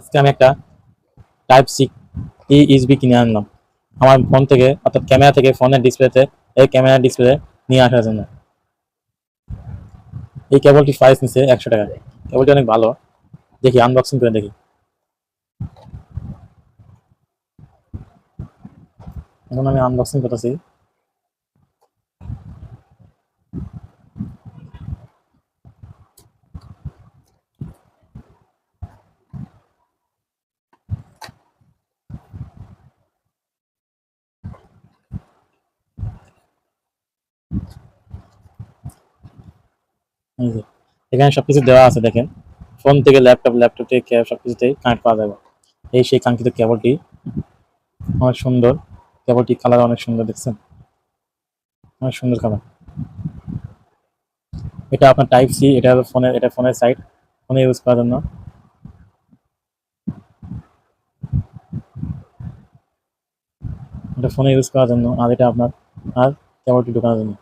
আজকে আমি একটা টাইপ সি ইউএসবি কিনে আনলাম আমার ফোন থেকে, অর্থাৎ ক্যামেরা থেকে ফোনের ডিসপ্লেতে, এই ক্যামেরা ডিসপ্লে নিয়ে আসার জন্য। এই কেবলটি প্রাইস নিচ্ছে 100 টাকা। কেবলটি অনেক ভালো, দেখি আনবক্সিং করে দেখি। এখন আমি আনবক্সিং করতেছি। এই যে এখানে সবকিছু দেওয়া আছে দেখেন, ফোন থেকে ল্যাপটপ, ল্যাপটপ থেকে সবকিছুতেই কানেক্ট করা যাবে। এই সেই কাঙ্ক্ষিত কেবলটি, অনেক সুন্দর কেবলটি, কালার অনেক সুন্দর, দেখছেন অনেক সুন্দর কালার। এটা আপনার টাইপ সি, এটা হলো ফোনের, এটা ফোনের সাইড, ফোনে ইউজ করার জন্য। এটা ফোনে ইউজ করার জন্য, আর এটা আপনার আর কেবলটি ঢোকানোর জন্য।